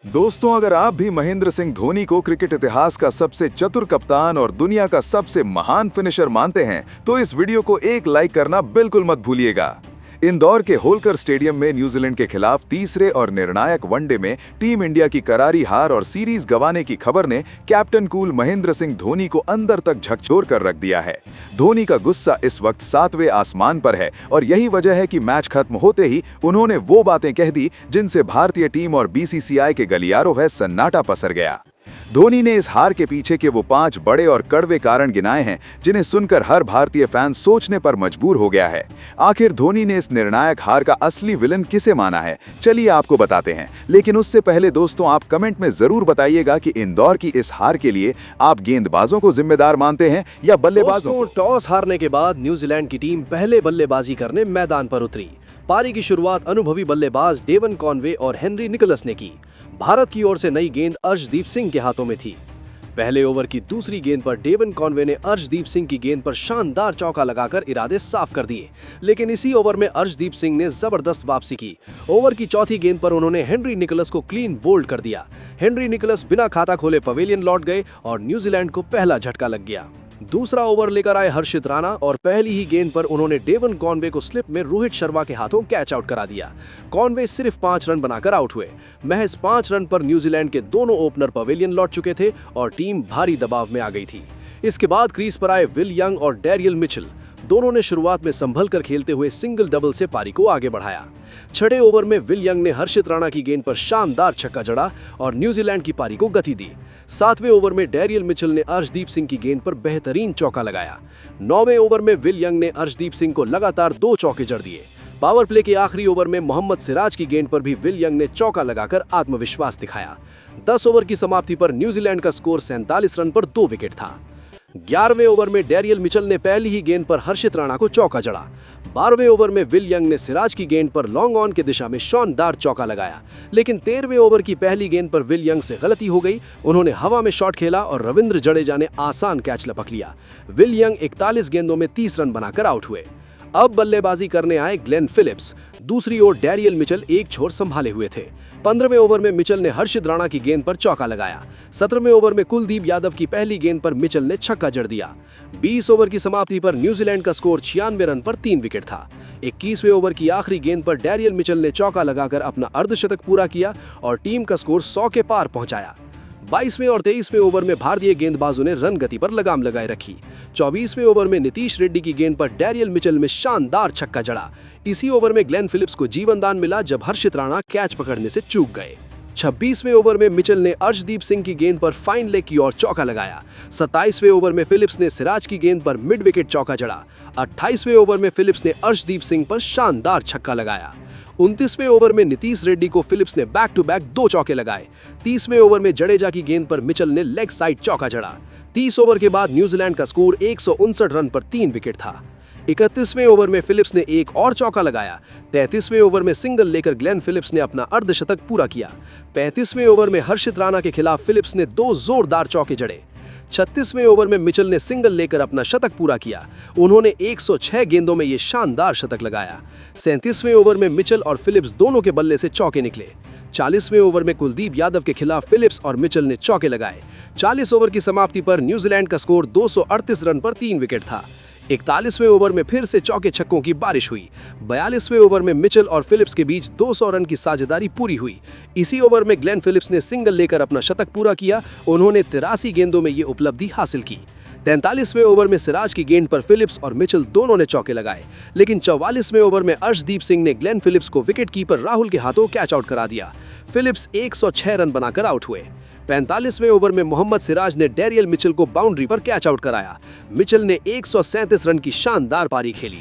दोस्तों, अगर आप भी महेंद्र सिंह धोनी को क्रिकेट इतिहास का सबसे चतुर कप्तान और दुनिया का सबसे महान फिनिशर मानते हैं, तो इस वीडियो को एक लाइक करना बिल्कुल मत भूलिएगा। इंदौर के होलकर स्टेडियम में न्यूजीलैंड के खिलाफ तीसरे और निर्णायक वनडे में टीम इंडिया की करारी हार और सीरीज गंवाने की खबर ने कैप्टन कूल महेंद्र सिंह धोनी को अंदर तक झकझोर कर रख दिया है। धोनी का गुस्सा इस वक्त 7वें आसमान पर है और यही वजह है कि मैच खत्म होते ही उन्होंने वो बातें कह दी जिनसे भारतीय टीम और बीसीसीआई के गलियारों में सन्नाटा पसर गया। धोनी ने इस हार के पीछे के वो 5 बड़े और कड़वे कारण गिनाए हैं जिन्हें सुनकर हर भारतीय फैन सोचने पर मजबूर हो गया है। आखिर धोनी ने इस निर्णायक हार का असली विलन किसे माना है, चलिए आपको बताते हैं। लेकिन उससे पहले दोस्तों, आप कमेंट में जरूर बताइएगा कि इंदौर की इस हार के लिए आप गेंदबाजों को जिम्मेदार मानते हैं या बल्लेबाजों को। टॉस हारने के बाद न्यूजीलैंड की टीम पहले बल्लेबाजी करने मैदान पर उतरी। पारी की शुरुआत अनुभवी बल्लेबाज डेवन कॉनवे और हेनरी निकोलस ने की। भारत की ओर से नई गेंद अर्शदीप सिंह के हाथों में थी। पहले ओवर की दूसरी गेंद पर डेवन कॉनवे ने अर्शदीप सिंह की गेंद पर शानदार चौका लगाकर इरादे साफ कर दिए, लेकिन इसी ओवर में अर्शदीप सिंह ने जबरदस्त वापसी की। ओवर की चौथी गेंद पर उन्होंने हेनरी निकोलस को क्लीन बोल्ड कर दिया। हेनरी निकोलस बिना खाता खोले पवेलियन लौट गए और न्यूजीलैंड को पहला झटका लग गया। दूसरा ओवर लेकर आए हर्षित राणा और पहली ही गेंद पर उन्होंने डेवन कॉनवे को स्लिप में रोहित शर्मा के हाथों कैच आउट करा दिया। कॉनवे सिर्फ 5 रन बनाकर आउट हुए। महज 5 रन पर न्यूजीलैंड के दोनों ओपनर पवेलियन लौट चुके थे और टीम भारी दबाव में आ गई थी। इसके बाद क्रीज पर आए विल यंग और डैरियल मिचेल। दोनों ने शुरुआत में संभल कर खेलते हुए सिंगल डबल से पारी को आगे बढ़ाया। छठे ओवर में विल यंग ने हर्षित राणा की गेंद पर शानदार छक्का जड़ा और न्यूजीलैंड की पारी को गति दी। 7वें ओवर में डैरियल मिचेल ने अर्शदीप सिंह की गेंद पर बेहतरीन चौका लगाया। 9वें ओवर में विल यंग ने अर्शदीप सिंह को लगातार 2 चौके जड़ दिए। पावर प्ले के आखिरी ओवर में मोहम्मद सिराज की गेंद पर भी विल यंग ने चौका लगाकर आत्मविश्वास दिखाया। 10 ओवर की समाप्ति पर न्यूजीलैंड का स्कोर 47 रन पर 2 विकेट था। 11वें ओवर में डैरियल मिचेल ने पहली ही गेंद पर हर्षित राणा को चौका जड़ा। 12वें ओवर में विल यंग ने सिराज की गेंद पर लॉन्ग ऑन की दिशा में शानदार चौका लगाया, लेकिन 13वें ओवर की पहली गेंद पर विल यंग से गलती हो गई। उन्होंने हवा में शॉट खेला और रविंद्र जडेजा ने आसान कैच लपक लिया। विल यंग 41 गेंदों में 30 रन बनाकर आउट हुए। अब बल्लेबाजी करने आए ग्लेन फिलिप्स। दूसरी ओर डैरियल मिचेल एक छोर संभाले हुए थे। 15वें ओवर में मिचेल ने हर्षित राणा की गेंद पर चौका लगाया। 17वें ओवर में कुलदीप यादव की पहली गेंद पर मिचेल ने छक्का जड़ दिया। 20 ओवर की समाप्ति पर न्यूजीलैंड का स्कोर 96 रन पर 3 विकेट था। 21वें ओवर की आखिरी गेंद पर डैरियल मिचेल ने चौका लगाकर अपना अर्धशतक पूरा किया और टीम का स्कोर 100 के पार पहुंचाया। 22वें और 23वें ओवर में भारतीय गेंदबाजों ने रन गति पर लगाम लगाए रखी। 24वें ओवर में नीतीश रेड्डी की गेंद पर डैरियल मिचेल में शानदार छक्का जड़ा। इसी ओवर में ग्लेन फिलिप्स को जीवनदान मिला जब हर्षित राणा कैच पकड़ने से चूक गए। 26वें ओवर में मिचेल ने अर्शदीप सिंह की गेंद पर फाइन लेग की ओर चौका लगाया। 27वें ओवर में फिलिप्स ने सिराज की गेंद पर मिड विकेट चौका जड़ा। 28वें ओवर में फिलिप्स ने अर्शदीप सिंह पर शानदार छक्का लगाया। 29वें ओवर में नीतीश रेड्डी को फिलिप्स ने बैक टू बैक 2 चौके लगाए। 30वें ओवर में जडेजा की गेंद पर मिचेल ने लेग साइड चौका जड़ा। 30 ओवर के बाद न्यूजीलैंड का स्कोर 159 रन पर 3 विकेट था। 31वें ओवर में फिलिप्स ने एक और चौका लगाया। 33वें ओवर में सिंगल लेकर ग्लेन फिलिप्स ने अपना अर्धशतक पूरा किया। 35वें ओवर में हर्षित राणा के खिलाफ फिलिप्स ने 2 जोरदार चौके जड़े। 36वें ओवर में मिचेल ने सिंगल लेकर अपना शतक पूरा किया। उन्होंने 106 गेंदों में ये शानदार शतक लगाया। 37वें ओवर में मिचेल और फिलिप्स दोनों के बल्ले से चौके निकले। 40वें ओवर में कुलदीप यादव के खिलाफ फिलिप्स और मिचेल ने चौके लगाए। 40 ओवर की समाप्ति पर न्यूजीलैंड का स्कोर 238 रन पर 3 विकेट था। 41वें ओवर में फिर से चौके छक्कों की बारिश हुई। 42वें ओवर में मिचेल और फिलिप्स के बीच 200 रन की साझेदारी पूरी हुई। इसी ओवर में ग्लेन फिलिप्स ने सिंगल लेकर अपना शतक पूरा किया। उन्होंने 83 गेंदों में ये उपलब्धि हासिल की। 43वें ओवर में सिराज की गेंद पर फिलिप्स और मिचेल दोनों ने चौके लगाए, लेकिन 44वें ओवर में अर्शदीप सिंह ने ग्लेन फिलिप्स को विकेट कीपर राहुल के हाथों कैच आउट करा दिया। फिलिप्स 106 रन बनाकर आउट हुए। 45वें ओवर में मोहम्मद सिराज ने डैरियल मिचेल को बाउंड्री पर कैच आउट कराया। मिचेल ने 137 रन की शानदार पारी खेली।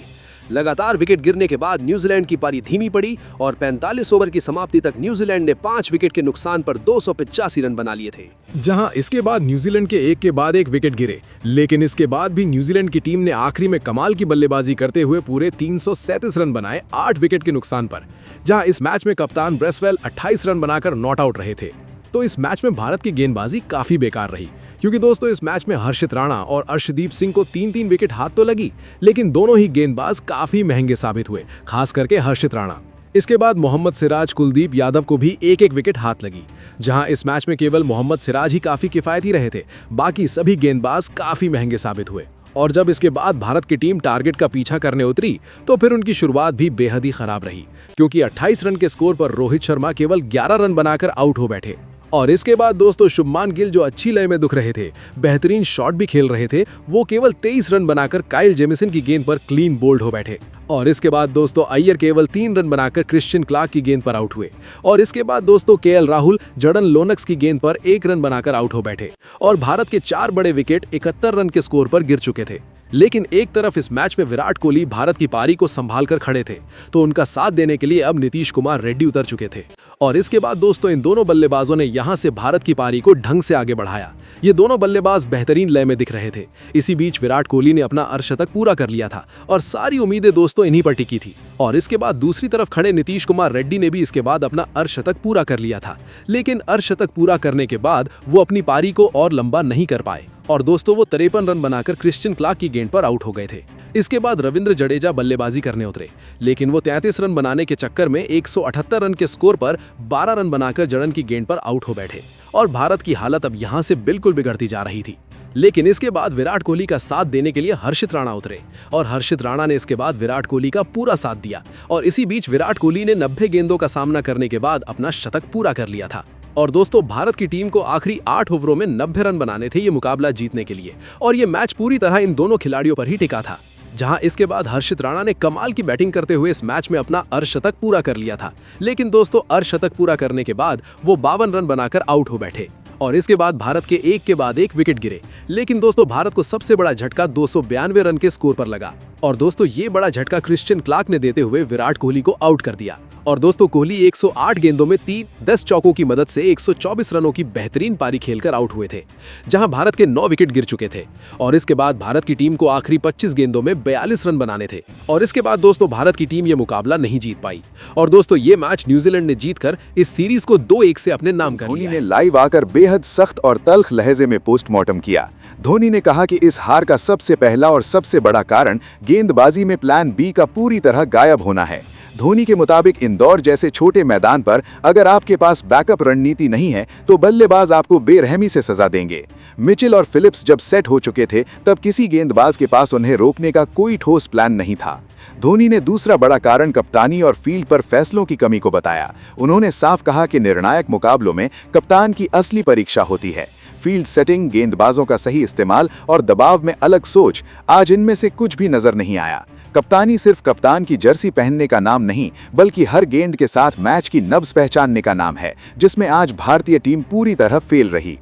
लगातार विकेट गिरने के बाद न्यूजीलैंड की पारी धीमी पड़ी और 45 ओवर की समाप्ति तक न्यूजीलैंड ने 5 विकेट के नुकसान पर 285 रन बना लिए थे। जहां इसके बाद न्यूजीलैंड के एक के बाद एक विकेट गिरे, लेकिन इसके बाद भी न्यूजीलैंड की टीम ने आखिरी में कमाल की बल्लेबाजी करते हुए पूरे 337 रन बनाए 8 विकेट के नुकसान पर। जहां इस मैच में कप्तान ब्रेसवेल 28 रन बनाकर नॉट आउट रहे थे। तो इस मैच में भारत की गेंदबाजी काफी बेकार रही, क्योंकि दोस्तों इस मैच में हर्षित राणा और अर्शदीप सिंह को 3-3 विकेट हाथ तो लगी, लेकिन दोनों ही गेंदबाज काफी महंगे साबित हुए, खास करके हर्षित राणा। इसके बाद मोहम्मद सिराज कुलदीप यादव को भी एक एक विकेट हाथ लगी, जहां इस मैच में केवल मोहम्मद सिराज ही काफी किफायती रहे थे, बाकी सभी गेंदबाज काफी महंगे साबित हुए। और जब इसके बाद भारत की टीम टारगेट का पीछा करने उतरी तो फिर उनकी शुरुआत भी बेहद ही खराब रही, क्योंकि 28 रन के स्कोर पर रोहित शर्मा केवल 11 रन बनाकर आउट हो बैठे। और इसके बाद दोस्तों शुभमान गिल जो अच्छी लय में दिख रहे थे, बेहतरीन शॉट भी खेल रहे थे, वो केवल 23 रन बनाकर काइल जेमिसन की गेंद पर क्लीन बोल्ड हो बैठे। और इसके बाद दोस्तों अय्यर केवल 3 रन बनाकर क्रिश्चियन क्लार्क की गेंद पर आउट हुए। और इसके बाद दोस्तों केएल राहुल जर्डन लोनक्स की गेंद पर 1 रन बनाकर आउट हो बैठे। और भारत के 4 बड़े विकेट 71 रन के स्कोर पर गिर चुके थे। लेकिन एक तरफ इस मैच में विराट कोहली भारत की पारी को संभाल कर खड़े थे, तो उनका साथ देने के लिए अब नीतीश कुमार रेड्डी उतर चुके थे। और इसके बाद दोस्तों इन दोनों बल्लेबाजों ने यहां से भारत की पारी को ढंग से आगे बढ़ाया। ये दोनों बल्लेबाज बेहतरीन लय में दिख रहे थे। इसी बीच विराट कोहली ने अपना अर्धशतक पूरा कर लिया था और सारी उम्मीदें दोस्तों इन्हीं पर टिकी थी। और इसके बाद दूसरी तरफ खड़े नीतीश कुमार रेड्डी ने भी इसके बाद अपना अर्धशतक पूरा कर लिया था। लेकिन अर्धशतक पूरा करने के बाद वो अपनी पारी को और लंबा नहीं कर पाए और दोस्तों वो 53 रन बनाकर क्रिश्चियन क्लार्क की गेंद पर आउट हो गए थे। इसके बाद रविंद्र जडेजा बल्लेबाजी करने उतरे, लेकिन वो 33 रन बनाने के चक्कर में 178 रन के स्कोर पर 12 रन बनाकर जड़न की गेंद पर आउट हो बैठे। और भारत की हालत अब यहां से बिल्कुल बिगड़ती जा रही थी। लेकिन इसके बाद विराट कोहली का साथ देने के लिए हर्षित राणा उतरे और हर्षित राणा ने इसके बाद विराट कोहली का पूरा साथ दिया। और इसी बीच विराट कोहली ने 90 गेंदों का सामना करने के बाद अपना शतक पूरा कर लिया था। और दोस्तों भारत की टीम को आखिरी 8 ओवरों में 90 रन बनाने थे ये मुकाबला जीतने के लिए, और ये मैच पूरी तरह इन दोनों खिलाड़ियों पर ही टिका था। जहां इसके बाद हर्षित राणा ने कमाल की बैटिंग करते हुए इस मैच में अपना अर्धशतक पूरा कर लिया था। लेकिन दोस्तों अर्धशतक पूरा करने के बाद वो 52 रन बनाकर आउट हो बैठे। और इसके बाद भारत के एक के बाद एक विकेट गिरे। लेकिन दोस्तों भारत को सबसे बड़ा झटका 292 रन के स्कोर पर लगा। और दोस्तों ये बड़ा झटका क्रिश्चियन क्लार्क ने देते हुए विराट कोहली को आउट कर दिया। और दोस्तों कोहली 108 गेंदों में 10 चौकों की मदद से 124 रनों की बेहतरीन पारी खेलकर आउट हुए थे, जहां भारत के 9 विकेट गिर चुके थे। और इसके बाद भारत की टीम को आखिरी 25 गेंदों में 42 रन बनाने थे। और इसके बाद दोस्तों भारत की टीम ये मुकाबला नहीं जीत पाई। और दोस्तों ये मैच न्यूजीलैंड ने जीतकर इस सीरीज को 2-1 से अपने नाम कर लिया। धोनी ने लाइव आकर बेहद सख्त और तल्ख लहजे में पोस्टमार्टम किया। धोनी ने कहा कि इस हार का सबसे पहला और सबसे बड़ा कारण गेंदबाजी में प्लान बी का पूरी तरह गायब होना है। धोनी के मुताबिक इंदौर जैसे छोटे मैदान पर अगर आपके पास बैकअप रणनीति नहीं है तो बल्लेबाज आपको बेरहमी से सजा देंगे। मिचेल और फिलिप्स जब सेट हो चुके थे तब किसी गेंदबाज के पास उन्हें रोकने का कोई ठोस प्लान नहीं था। धोनी ने दूसरा बड़ा कारण कप्तानी और फील्ड पर फैसलों की कमी को बताया। उन्होंने साफ कहा कि निर्णायक मुकाबलों में कप्तान की असली परीक्षा होती है। फील्ड सेटिंग, गेंदबाजों का सही इस्तेमाल और दबाव में अलग सोच, आज इनमें से कुछ भी नजर नहीं आया। कप्तानी सिर्फ कप्तान की जर्सी पहनने का नाम नहीं, बल्कि हर गेंद के साथ मैच की नब्ज पहचानने का नाम है, जिसमें आज भारतीय टीम पूरी तरह फेल रही।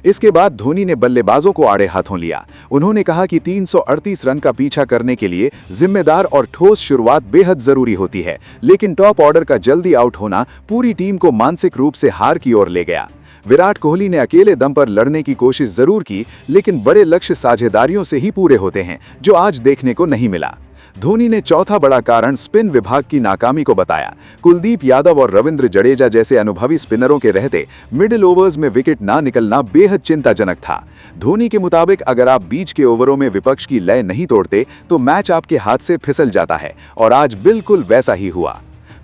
इसके बाद धोनी ने बल्लेबाजों को आड़े हाथों लिया। उन्होंने कहा कि 338 रन का पीछा करने के लिए जिम्मेदार और ठोस शुरुआत बेहद जरूरी होती है, लेकिन टॉप ऑर्डर का जल्दी आउट होना पूरी टीम को मानसिक रूप से हार की ओर ले गया। विराट कोहली ने अकेले दम पर लड़ने की कोशिश जरूर की, लेकिन बड़े लक्ष्य साझेदारियों से ही पूरे होते हैं, जो आज देखने को नहीं मिला। धोनी ने चौथा बड़ा कारण स्पिन विभाग की नाकामी को बताया। कुलदीप यादव और रविंद्र जडेजा जैसे अनुभवी स्पिनरों के रहते मिडिल ओवर्स में विकेट ना निकलना बेहद चिंताजनक था। धोनी के मुताबिक अगर आप बीच के ओवरों में विपक्ष की लय नहीं तोड़ते तो मैच आपके हाथ से फिसल जाता है, और आज बिल्कुल वैसा ही हुआ।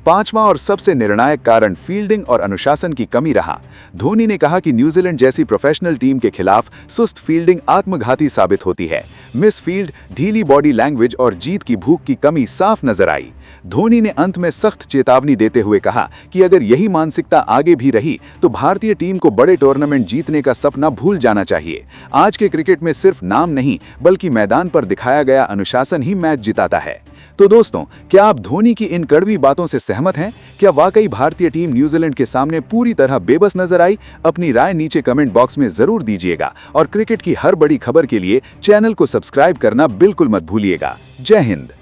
पांचवा और सबसे निर्णायक कारण फील्डिंग और अनुशासन की कमी रहा। धोनी ने कहा कि न्यूजीलैंड जैसी प्रोफेशनल टीम के खिलाफ सुस्त फील्डिंग आत्मघाती साबित होती है। मिस फील्ड, ढीली बॉडी लैंग्वेज और जीत की भूख की कमी साफ नजर आई। धोनी ने अंत में सख्त चेतावनी देते हुए कहा कि अगर यही मानसिकता आगे भी रही तो भारतीय टीम को बड़े टूर्नामेंट जीतने का सपना भूल जाना चाहिए। आज के क्रिकेट में सिर्फ नाम नहीं, बल्कि मैदान पर दिखाया गया अनुशासन ही मैच जिताता है। तो दोस्तों, क्या आप धोनी की इन कड़वी बातों से सहमत हैं? क्या वाकई भारतीय टीम न्यूजीलैंड के सामने पूरी तरह बेबस नजर आई? अपनी राय नीचे कमेंट बॉक्स में जरूर दीजिएगा, और क्रिकेट की हर बड़ी खबर के लिए चैनल को सब्सक्राइब करना बिल्कुल मत भूलिएगा। जय हिंद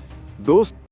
दोस्त।